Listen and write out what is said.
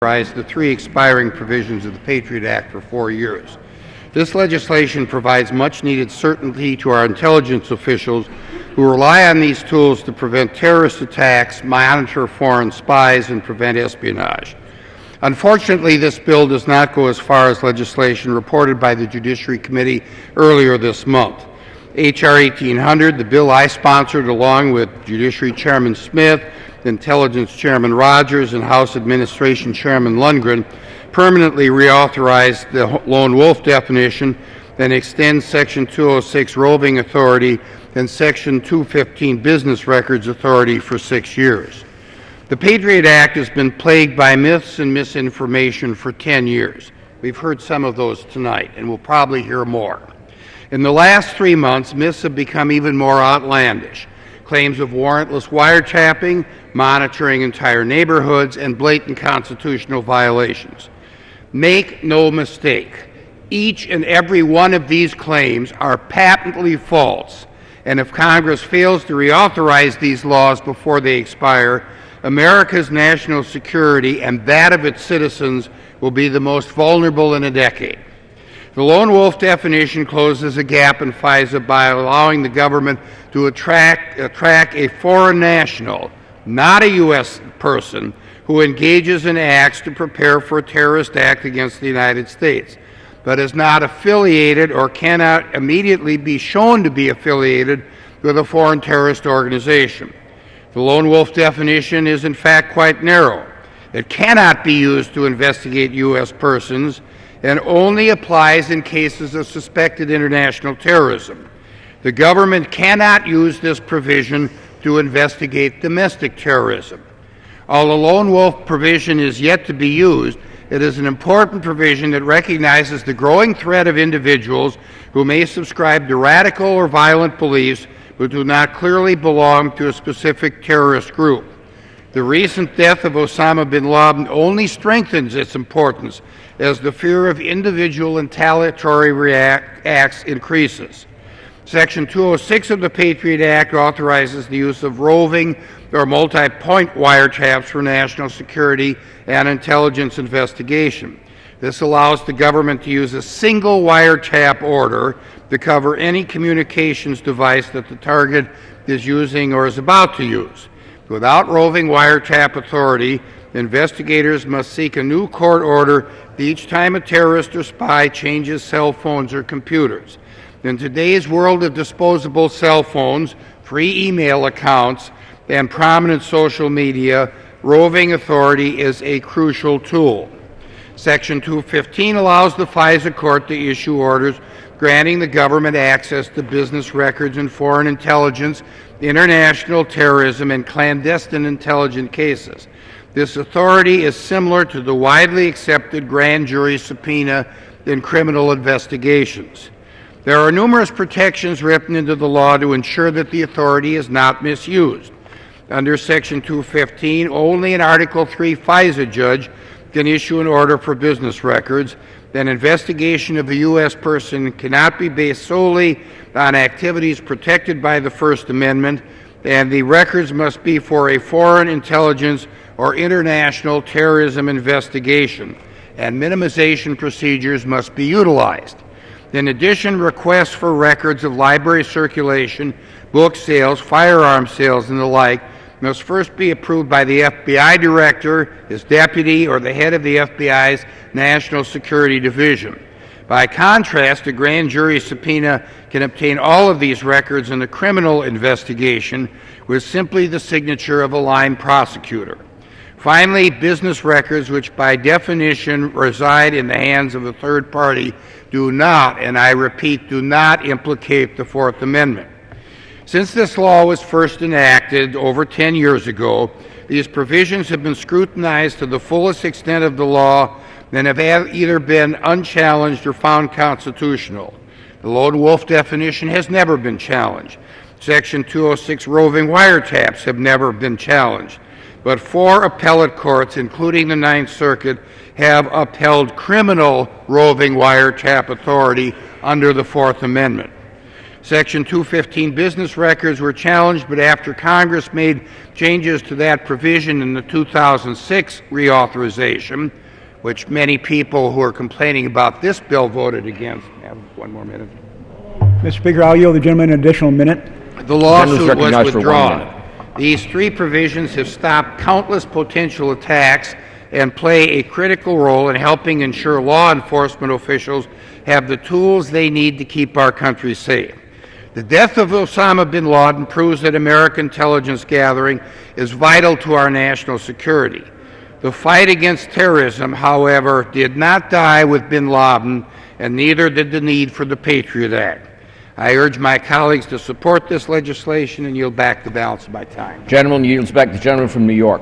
the three expiring provisions of the PATRIOT Act for 4 years. This legislation provides much-needed certainty to our intelligence officials who rely on these tools to prevent terrorist attacks, monitor foreign spies, and prevent espionage. Unfortunately, this bill does not go as far as legislation reported by the Judiciary Committee earlier this month. H.R. 1800, the bill I sponsored along with Judiciary Chairman Smith, Intelligence Chairman Rogers, and House Administration Chairman Lundgren, permanently reauthorized the lone wolf definition and extends Section 206 roving authority and Section 215 business records authority for 6 years. The PATRIOT Act has been plagued by myths and misinformation for 10 years. We've heard some of those tonight, and we'll probably hear more. In the last 3 months, myths have become even more outlandish. Claims of warrantless wiretapping, monitoring entire neighborhoods, and blatant constitutional violations. Make no mistake, each and every one of these claims are patently false, and if Congress fails to reauthorize these laws before they expire, America's national security and that of its citizens will be the most vulnerable in a decade. The lone wolf definition closes a gap in FISA by allowing the government to attract a foreign national, not a U.S. person, who engages in acts to prepare for a terrorist act against the United States, but is not affiliated or cannot immediately be shown to be affiliated with a foreign terrorist organization. The lone wolf definition is in fact quite narrow. It cannot be used to investigate U.S. persons and only applies in cases of suspected international terrorism. The government cannot use this provision to investigate domestic terrorism. Although the lone wolf provision is yet to be used, it is an important provision that recognizes the growing threat of individuals who may subscribe to radical or violent beliefs but do not clearly belong to a specific terrorist group. The recent death of Osama bin Laden only strengthens its importance as the fear of individual retaliatory acts increases. Section 206 of the PATRIOT Act authorizes the use of roving or multi-point wiretaps for national security and intelligence investigation. This allows the government to use a single wiretap order to cover any communications device that the target is using or is about to use. Without roving wiretap authority, investigators must seek a new court order each time a terrorist or spy changes cell phones or computers. In today's world of disposable cell phones, free email accounts, and prominent social media, roving authority is a crucial tool. Section 215 allows the FISA court to issue orders granting the government access to business records and foreign intelligence, international terrorism, and clandestine intelligence cases. This authority is similar to the widely accepted grand jury subpoena in criminal investigations. There are numerous protections written into the law to ensure that the authority is not misused. Under Section 215, only an Article 3 FISA judge can issue an order for business records. An investigation of a U.S. person cannot be based solely on activities protected by the First Amendment, and the records must be for a foreign intelligence or international terrorism investigation, and minimization procedures must be utilized. In addition, requests for records of library circulation, book sales, firearm sales, and the like must first be approved by the FBI director, his deputy, or the head of the FBI's National Security Division. By contrast, a grand jury subpoena can obtain all of these records in a criminal investigation with simply the signature of a line prosecutor. Finally, business records, which by definition reside in the hands of a third party, do not, and I repeat, do not implicate the Fourth Amendment. Since this law was first enacted over 10 years ago, these provisions have been scrutinized to the fullest extent of the law and have either been unchallenged or found constitutional. The lone wolf definition has never been challenged. Section 206 roving wiretaps have never been challenged. But 4 appellate courts, including the Ninth Circuit, have upheld criminal roving wiretap authority under the Fourth Amendment. Section 215 business records were challenged, but after Congress made changes to that provision in the 2006 reauthorization, which many people who are complaining about this bill voted against. Have one more minute. Mr. Speaker, I'll yield the gentleman an additional minute. The lawsuit was withdrawn. These three provisions have stopped countless potential attacks and play a critical role in helping ensure law enforcement officials have the tools they need to keep our country safe. The death of Osama bin Laden proves that American intelligence gathering is vital to our national security. The fight against terrorism, however, did not die with bin Laden, and neither did the need for the PATRIOT Act. I urge my colleagues to support this legislation and yield back the balance of my time. Gentleman yields back the gentleman from New York.